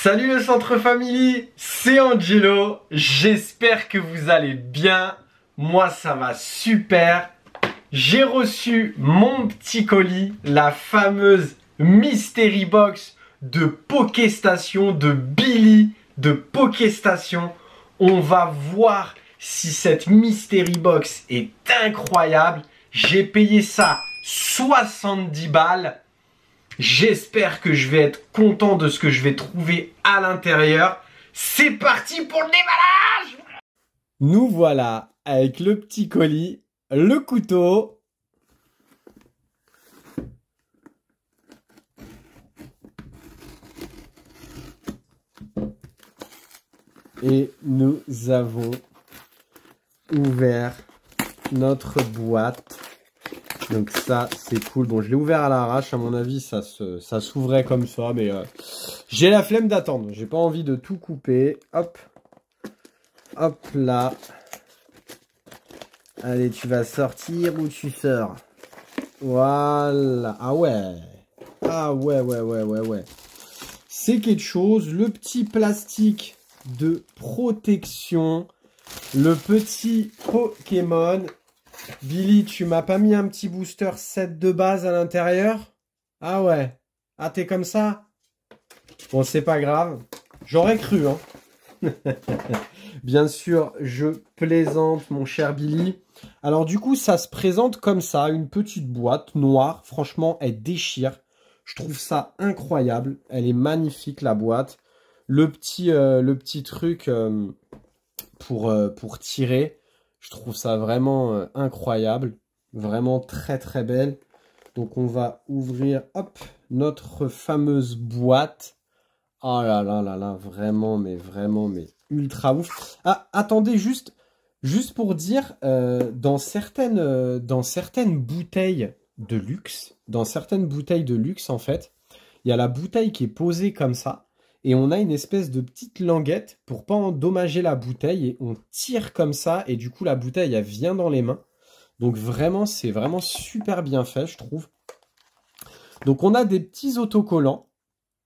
Salut le Centre Family, c'est Angelo, j'espère que vous allez bien, moi ça va super. J'ai reçu mon petit colis, la fameuse Mystery Box de Pokéstation, de Billy de Pokéstation. On va voir si cette Mystery Box est incroyable. J'ai payé ça 70 balles. J'espère que je vais être content de ce que je vais trouver à l'intérieur. C'est parti pour le déballage! Nous voilà avec le petit colis, le couteau. Et nous avons ouvert notre boîte. Donc ça, c'est cool. Bon, je l'ai ouvert à l'arrache. À mon avis, ça s'ouvrait comme ça. Mais j'ai la flemme d'attendre. J'ai pas envie de tout couper. Hop. Hop là. Allez, tu vas sortir ou tu sors? Voilà. Ah ouais. Ah ouais. C'est quelque chose. Le petit plastique de protection. Le petit Pokémon. Billy, tu m'as pas mis un petit booster set de base à l'intérieur? Ah ouais. Ah, t'es comme ça? Bon, c'est pas grave. J'aurais cru, hein. Bien sûr, je plaisante, mon cher Billy. Alors, du coup, ça se présente comme ça. Une petite boîte noire. Franchement, elle déchire. Je trouve ça incroyable. Elle est magnifique, la boîte. Le petit truc pour tirer. Je trouve ça vraiment incroyable, vraiment très belle. Donc on va ouvrir, hop, notre fameuse boîte. Oh là là, vraiment, mais ultra ouf. Ah, attendez, juste pour dire, dans certaines bouteilles de luxe, en fait, il y a la bouteille qui est posée comme ça. Et on a une espèce de petite languette pour pas endommager la bouteille. Et on tire comme ça. Et du coup, la bouteille, elle vient dans les mains. Donc vraiment, c'est vraiment super bien fait, je trouve. Donc on a des petits autocollants.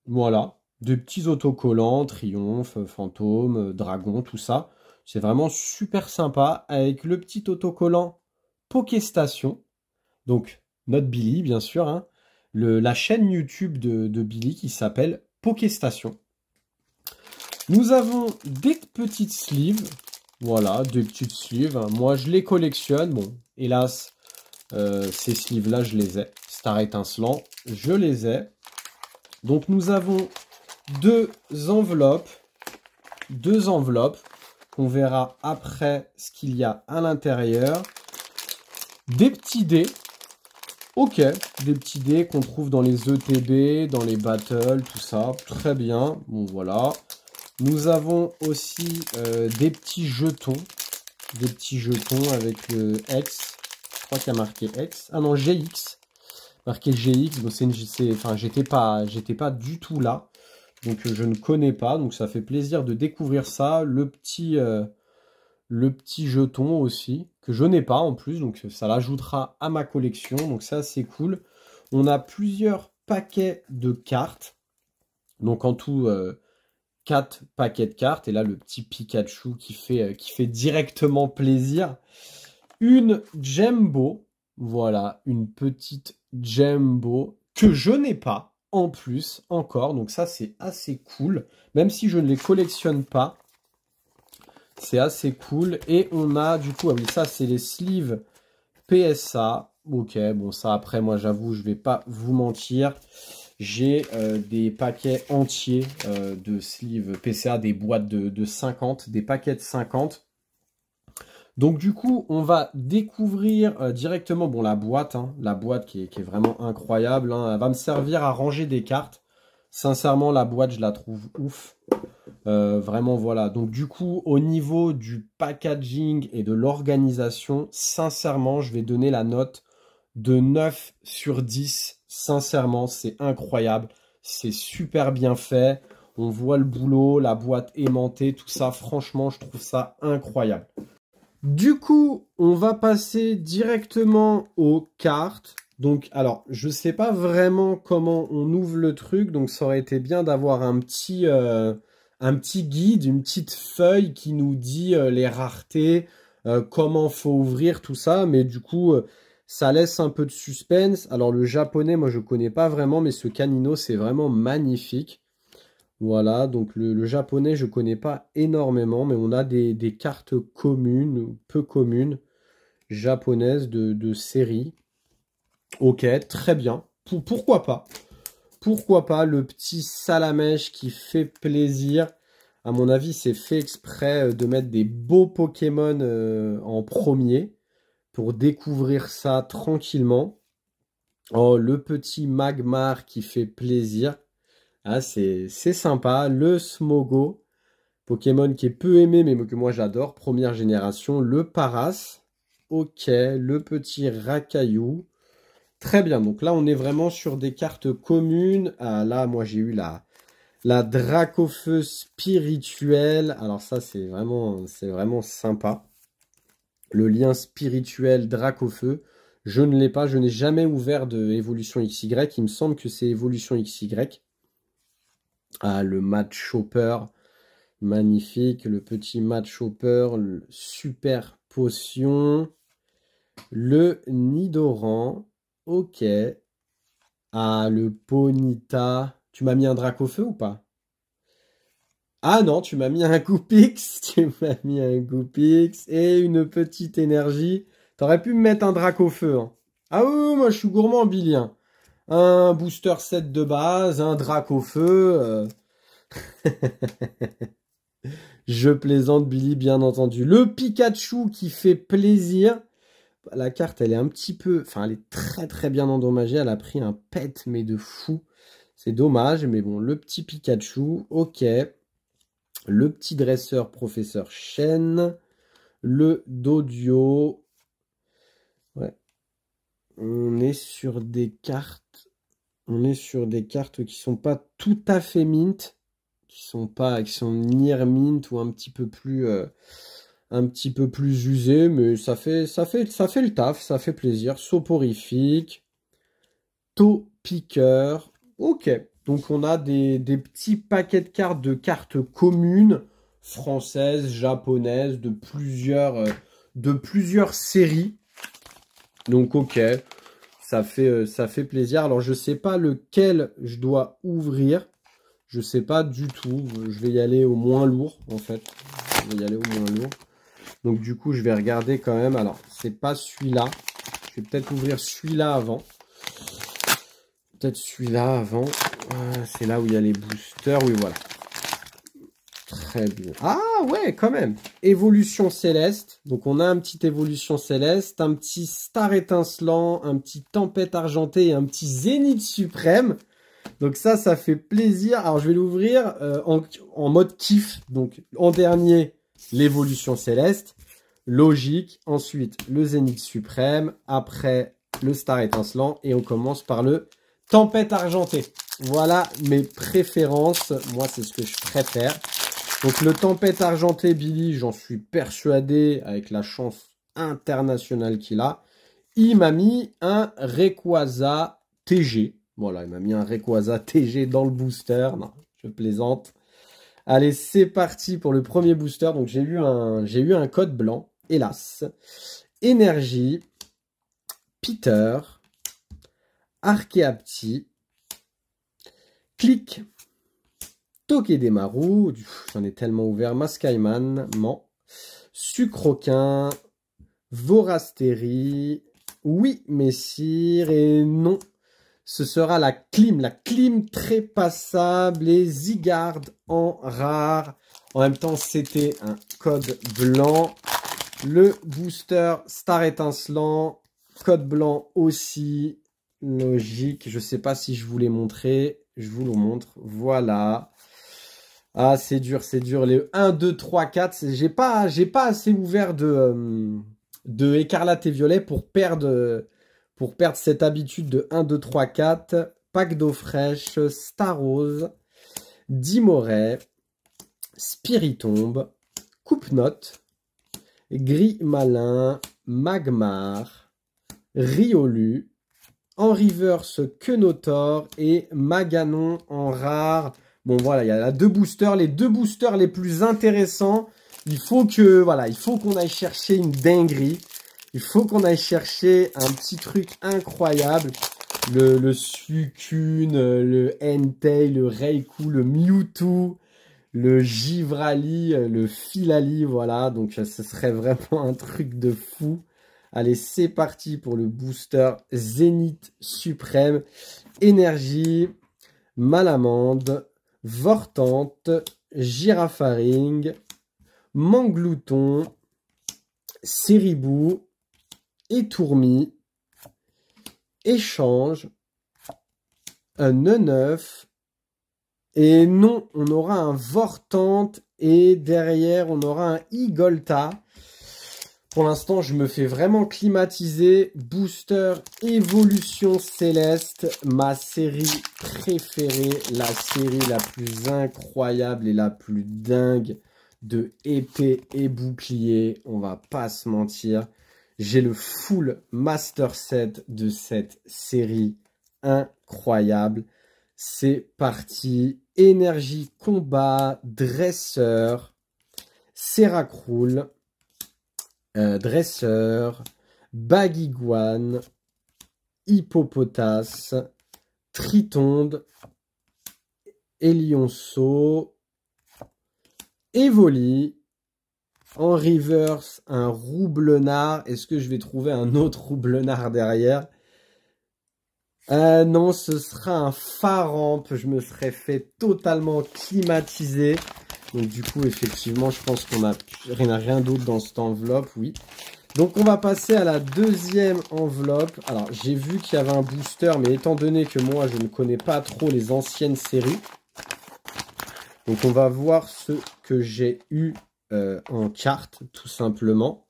Voilà. Des petits autocollants. Triomphe, fantôme, dragon, tout ça. C'est vraiment super sympa. Avec le petit autocollant Pokéstation. Donc notre Billy, bien sûr. Hein. La chaîne YouTube de Billy qui s'appelle Pokéstation. Nous avons des petites sleeves. Voilà, des petites sleeves. Moi, je les collectionne. Bon, hélas, ces sleeves-là, je les ai. Star étincelant, je les ai. Donc, nous avons deux enveloppes. On verra après ce qu'il y a à l'intérieur. Des petits dés. Ok, des petits dés qu'on trouve dans les ETB, dans les battles, tout ça. Très bien. Bon, voilà. Nous avons aussi des petits jetons. Des petits jetons avec le X. Je crois qu'il y a marqué X. Ah non, GX. Marqué GX. Bon, enfin, j'étais pas du tout là. Donc, je ne connais pas. Donc, ça fait plaisir de découvrir ça. Le petit jeton aussi, que je n'ai pas en plus. Donc, ça l'ajoutera à ma collection. Donc, ça, c'est cool. On a plusieurs paquets de cartes. Donc, en tout... 4 paquets de cartes. Et là, le petit Pikachu qui fait directement plaisir. Une Jumbo. Voilà, une petite Jumbo que je n'ai pas en plus encore. Donc ça, c'est assez cool. Même si je ne les collectionne pas. C'est assez cool. Et on a du coup, ah oui, ça, c'est les sleeves PSA. Ok, bon, ça, après, moi, j'avoue, je vais pas vous mentir. J'ai des paquets entiers de sleeves PCA, des boîtes de 50, des paquets de 50. Donc du coup, on va découvrir directement la boîte. Hein, la boîte qui est vraiment incroyable. Hein, elle va me servir à ranger des cartes. Sincèrement, la boîte, je la trouve ouf. Vraiment, voilà. Donc du coup, au niveau du packaging et de l'organisation, sincèrement, je vais donner la note de 9 sur 10. Sincèrement, c'est incroyable. C'est super bien fait. On voit le boulot, la boîte aimantée, tout ça. Franchement, je trouve ça incroyable. Du coup, on va passer directement aux cartes. Donc, alors, je sais pas vraiment comment on ouvre le truc, donc ça aurait été bien d'avoir un petit guide, une petite feuille qui nous dit les raretés, comment faut ouvrir tout ça, mais du coup, ça laisse un peu de suspense. Alors, le japonais, moi, je connais pas vraiment, mais ce canino, c'est vraiment magnifique. Voilà, donc le japonais, je connais pas énormément, mais on a des cartes communes, ou peu communes, japonaises de série. Ok, très bien. Pourquoi pas? Pourquoi pas le petit Salamèche qui fait plaisir. À mon avis, c'est fait exprès de mettre des beaux Pokémon en premier pour découvrir ça tranquillement. Oh, le petit Magmar qui fait plaisir. Ah, c'est sympa. Le Smogo, Pokémon qui est peu aimé mais que moi j'adore. Première génération. Le Paras. Ok, le petit Rakaillou. Très bien, donc là on est vraiment sur des cartes communes. Ah, là, moi j'ai eu la Dracofeu spirituelle. Alors ça c'est vraiment sympa. Le lien spirituel Dracofeu. Je ne l'ai pas, je n'ai jamais ouvert de évolution XY. Il me semble que c'est évolution XY. Ah, le Mad Chopper, magnifique. Le petit Mad Chopper, le super potion. Le Nidoran. Ok. Ah, le Ponyta. Tu m'as mis un Dracofeu ou pas? Ah non, tu m'as mis un Goupix. Tu m'as mis un Goupix et une petite énergie. T'aurais pu me mettre un Dracofeu. Hein. Ah oui, moi je suis gourmand, Billy. Hein. Un booster set de base, un Dracofeu. Je plaisante, Billy, bien entendu. Le Pikachu qui fait plaisir. La carte, elle est un petit peu... Enfin, elle est très très bien endommagée. Elle a pris un pet, mais de fou. C'est dommage, mais bon, le petit Pikachu, ok. Le petit dresseur, professeur Chen. Le Dodio. Ouais. On est sur des cartes... On est sur des cartes qui sont pas tout à fait mint. Qui sont near mint ou un petit peu plus usé, mais ça fait le taf, ça fait plaisir. Soporifique, Taupiqueur. Ok, donc on a des petits paquets de cartes communes, françaises, japonaises, de plusieurs séries. Donc ok, ça fait plaisir. Alors je sais pas lequel je dois ouvrir. Je sais pas du tout. Je vais y aller au moins lourd, en fait. Je vais y aller au moins lourd. Donc du coup, je vais regarder quand même. Alors, c'est pas celui-là. Je vais peut-être ouvrir celui-là avant. Peut-être celui-là avant. C'est là où il y a les boosters. Oui, voilà. Très bien. Ah ouais, quand même. Évolution céleste. Donc on a un petit évolution céleste, un petit star étincelant, un petit tempête argentée et un petit zénith suprême. Donc ça fait plaisir. Alors je vais l'ouvrir en mode kiff. Donc en dernier, l'évolution céleste. Logique. Ensuite, le zénith suprême. Après, le star étincelant. Et on commence par le tempête argentée. Voilà mes préférences. Moi, c'est ce que je préfère. Donc le tempête argentée, Billy, j'en suis persuadé avec la chance internationale qu'il a. Il m'a mis un Rayquaza TG. Voilà, il m'a mis un Rayquaza TG dans le booster. Non, je plaisante. Allez, c'est parti pour le premier booster. Donc, j'ai eu un code blanc, hélas. Énergie, Peter, Archeapti, Click, Togedemaru, j'en ai tellement ouvert, Mascaiman, Sucroquin, Vorastéri, oui, Messire, et non. Ce sera la clim très passable et Zygarde en rare. En même temps, c'était un code blanc. Le booster Star étincelant, code blanc aussi. Logique, je ne sais pas si je vous l'ai montré. Je vous le montre. Voilà. Ah, c'est dur, c'est dur. Les 1, 2, 3, 4. J'ai pas assez ouvert de écarlate et violet pour perdre cette habitude de 1, 2, 3, 4, pack d'eau fraîche, Starrose, Dimoret, Spiritombe, Coupe-Note, Gris Malin, Magmar, Riolu, En reverse, Kenotor et Maganon en rare. Bon, voilà, il y a deux boosters. Les deux boosters les plus intéressants. Il faut qu'on aille chercher une dinguerie. Il faut qu'on aille chercher un petit truc incroyable. Le Suicune, le Entei, le Raikou, le Mewtwo, le Givrali, le Filali, voilà. Donc, ce serait vraiment un truc de fou. Allez, c'est parti pour le booster Zénith Suprême. Énergie, Malamande, Vortante, Girafaring, Manglouton, Ceribou, Étourmi, Échange, un Neneuf, et non, on aura un Vortante, et derrière, on aura un Igolta. Pour l'instant, je me fais vraiment climatiser. Booster Évolution Céleste, ma série préférée, la série la plus incroyable et la plus dingue de épée et bouclier. On va pas se mentir. J'ai le full master set de cette série incroyable. C'est parti. Énergie combat, dresseur, Seracroul. Dresseur, Baguiguane, Hippopotas, Tritonde, Elionceau, Evoli, en reverse un Roublenard. Est-ce que je vais trouver un autre Roublenard derrière? Non, ce sera un Faramp. Je me serais fait totalement climatiser. Donc du coup, effectivement, je pense qu'on n'a rien d'autre dans cette enveloppe, oui. Donc on va passer à la deuxième enveloppe. Alors, j'ai vu qu'il y avait un booster, mais étant donné que moi, je ne connais pas trop les anciennes séries. Donc on va voir ce que j'ai eu en carte, tout simplement.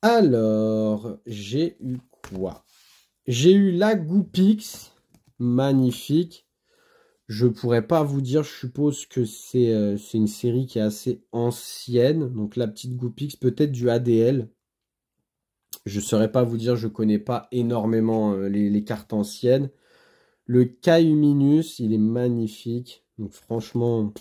Alors, j'ai eu quoi? J'ai eu la Goupix, magnifique. Je pourrais pas vous dire, je suppose que c'est une série qui est assez ancienne. Donc la petite Goupix, peut-être du ADL. Je saurais pas vous dire, je connais pas énormément les cartes anciennes. Le Kaiuminus, il est magnifique. Donc franchement,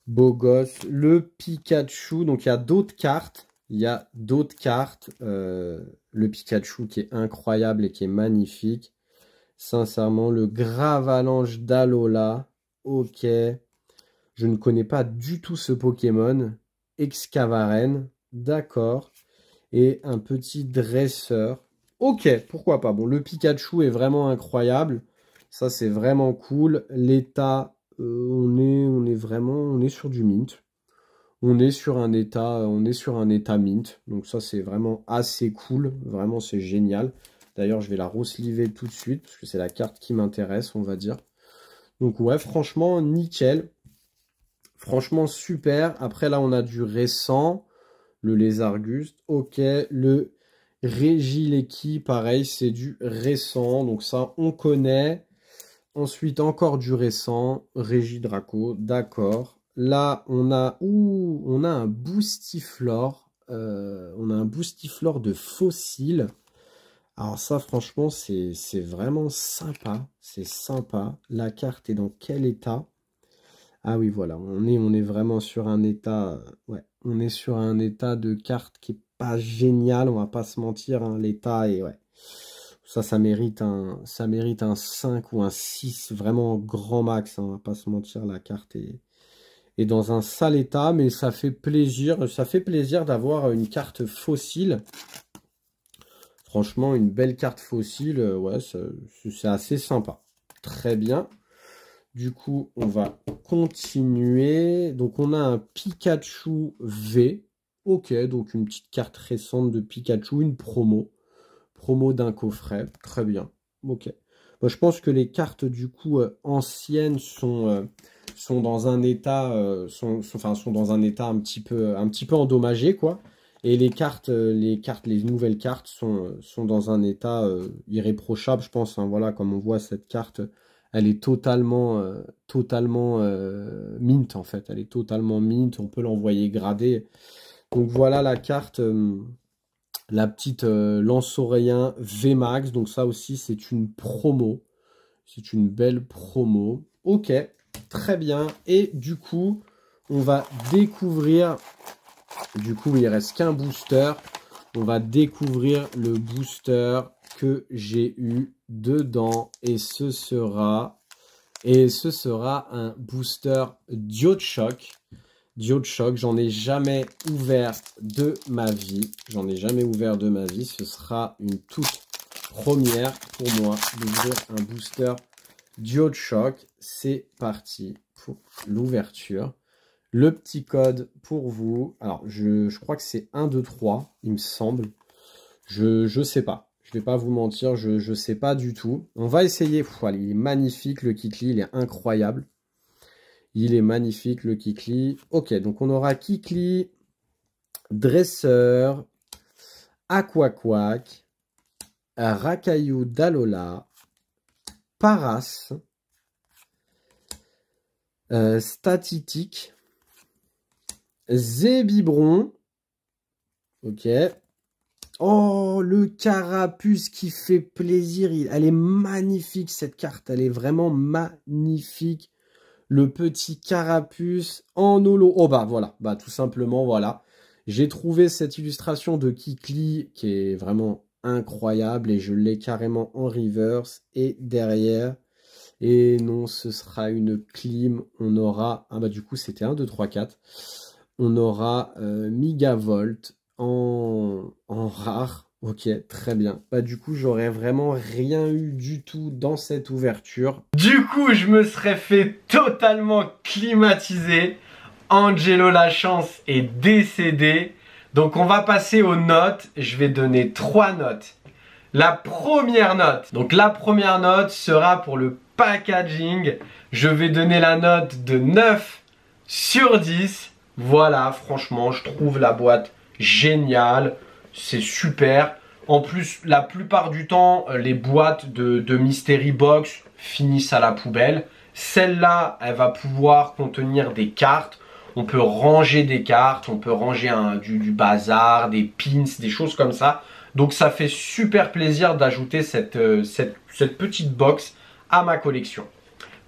beau gosse. Le Pikachu, donc il y a d'autres cartes. Il y a d'autres cartes. Le Pikachu qui est incroyable et qui est magnifique. Sincèrement, le Gravalanche d'Alola. Ok. Je ne connais pas du tout ce Pokémon. Excavaren. D'accord. Et un petit dresseur. Ok, pourquoi pas. Bon, le Pikachu est vraiment incroyable. Ça, c'est vraiment cool. L'état, on est sur du mint. On est sur un état mint. Donc ça, c'est vraiment assez cool. Vraiment, c'est génial. D'ailleurs, je vais la rosliver tout de suite, parce que c'est la carte qui m'intéresse, on va dire. Donc ouais, franchement, nickel. Franchement, super. Après, là, on a du récent. Le Lézarguste, ok. Le Régileki, pareil, c'est du récent. Donc ça, on connaît. Ensuite, encore du récent. Régidraco, d'accord. Là, on a un Boostiflore. On a un Boostiflore de fossile. Alors ça, franchement, c'est vraiment sympa. C'est sympa. La carte est dans quel état? Ah oui, voilà. On est vraiment sur un état... ouais, on est sur un état de carte qui est pas génial. On va pas se mentir. Hein, l'état est... ouais. Ça mérite un 5 ou un 6. Vraiment grand max. Hein, on va pas se mentir. La carte est dans un sale état. Mais ça fait plaisir. Ça fait plaisir d'avoir une carte fossile. Franchement, une belle carte fossile, ouais, c'est assez sympa. Très bien. Du coup, on va continuer. Donc, on a un Pikachu V. Ok, donc une petite carte récente de Pikachu, une promo. Promo d'un coffret. Très bien. Ok. Moi, je pense que les cartes, du coup, anciennes sont dans un état, sont dans un état un petit peu endommagé, quoi. Et les nouvelles cartes sont dans un état irréprochable, je pense. Hein, voilà, comme on voit, cette carte, elle est totalement mint, en fait. Elle est totalement mint. On peut l'envoyer gradée. Donc voilà la carte La petite lance-oreillin VMAX. Donc ça aussi, c'est une promo. C'est une belle promo. Ok, très bien. Et du coup, on va découvrir... Du coup, il reste qu'un booster. On va découvrir le booster que j'ai eu dedans. Et ce sera un booster DiodeShock. DiodeShock, j'en ai jamais ouvert de ma vie. J'en ai jamais ouvert de ma vie. Ce sera une toute première pour moi d'ouvrir un booster DiodeShock. C'est parti pour l'ouverture. Le petit code pour vous. Alors, je crois que c'est 1, 2, 3, il me semble. Je sais pas. Je vais pas vous mentir, je sais pas du tout. On va essayer. Voilà, il est magnifique, le Kikli, il est incroyable. Il est magnifique, le Kikli. Ok, donc on aura Kikli, Dresseur, Aquaquack, Rakayu Dalola, Paras, Statitique, Zébibron. Ok. Oh, le Carapuce qui fait plaisir. Elle est magnifique, cette carte. Elle est vraiment magnifique. Le petit Carapuce en holo. Oh, bah voilà. Bah tout simplement, voilà. J'ai trouvé cette illustration de Kikli qui est vraiment incroyable. Et je l'ai carrément en reverse. Et derrière... Et non, ce sera une clim. On aura... Ah bah du coup, c'était 1, 2, 3, 4. On aura Migavolt en rare. Ok, très bien. Bah du coup, j'aurais vraiment rien eu du tout dans cette ouverture. Du coup, je me serais fait totalement climatiser. Angelo Lachance est décédé. Donc on va passer aux notes. Je vais donner 3 notes. La première note. Donc la première note sera pour le packaging. Je vais donner la note de 9 sur 10. Voilà, franchement, je trouve la boîte géniale. C'est super. En plus, la plupart du temps, les boîtes de Mystery Box finissent à la poubelle. Celle-là, elle va pouvoir contenir des cartes. On peut ranger des cartes, on peut ranger du bazar, des pins, des choses comme ça. Donc ça fait super plaisir d'ajouter cette petite box à ma collection.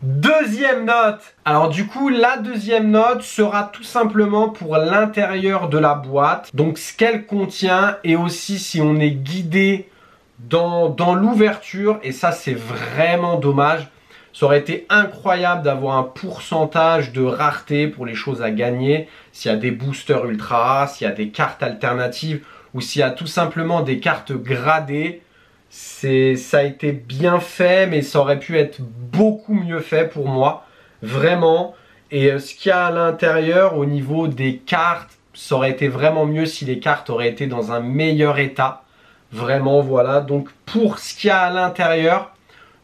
Deuxième note. Alors du coup, la deuxième note sera tout simplement pour l'intérieur de la boîte. Donc ce qu'elle contient et aussi si on est guidé dans l'ouverture. Et ça, c'est vraiment dommage. Ça aurait été incroyable d'avoir un pourcentage de rareté pour les choses à gagner. S'il y a des boosters ultra rares, s'il y a des cartes alternatives ou s'il y a tout simplement des cartes gradées. Ça a été bien fait, mais ça aurait pu être beaucoup mieux fait pour moi, vraiment. Et ce qu'il y a à l'intérieur au niveau des cartes, ça aurait été vraiment mieux si les cartes auraient été dans un meilleur état. Vraiment, voilà. Donc pour ce qu'il y a à l'intérieur,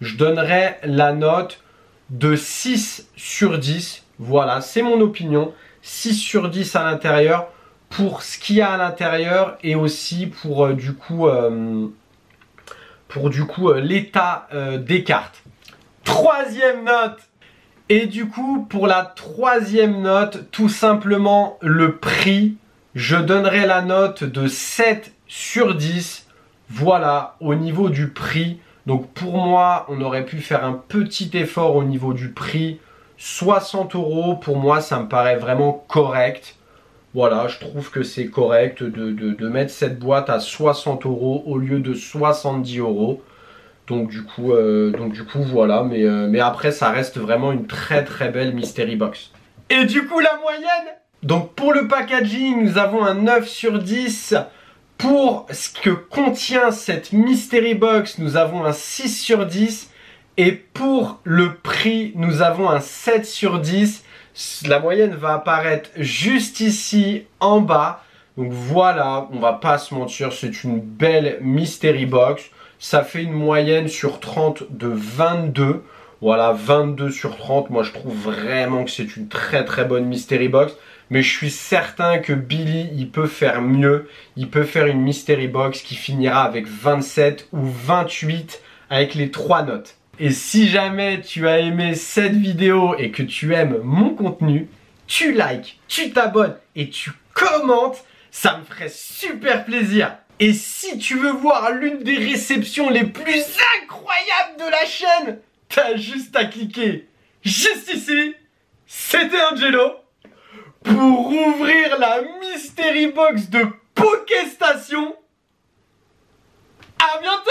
je donnerais la note de 6 sur 10. Voilà, c'est mon opinion. 6 sur 10 à l'intérieur pour ce qu'il y a à l'intérieur et aussi pour l'état des cartes. Troisième note. Et du coup, pour la troisième note, tout simplement le prix. Je donnerai la note de 7 sur 10. Voilà, au niveau du prix. Donc pour moi, on aurait pu faire un petit effort au niveau du prix. 60 €, pour moi, ça me paraît vraiment correct. Voilà, je trouve que c'est correct de mettre cette boîte à 60 € au lieu de 70 €. Donc du coup voilà, mais après ça reste vraiment une très très belle Mystery Box. Et du coup la moyenne. Donc pour le packaging, nous avons un 9 sur 10. Pour ce que contient cette Mystery Box, nous avons un 6 sur 10. Et pour le prix, nous avons un 7 sur 10. La moyenne va apparaître juste ici en bas. Donc voilà, on va pas se mentir, c'est une belle Mystery Box. Ça fait une moyenne sur 30 de 22. Voilà, 22 sur 30. Moi, je trouve vraiment que c'est une très très bonne Mystery Box. Mais je suis certain que Billy, il peut faire mieux. Il peut faire une Mystery Box qui finira avec 27 ou 28 avec les 3 notes. Et si jamais tu as aimé cette vidéo et que tu aimes mon contenu, tu likes, tu t'abonnes et tu commentes. Ça me ferait super plaisir. Et si tu veux voir l'une des réceptions les plus incroyables de la chaîne, t'as juste à cliquer juste ici. C'était Angelo pour ouvrir la Mystery Box de Pokéstation. À bientôt.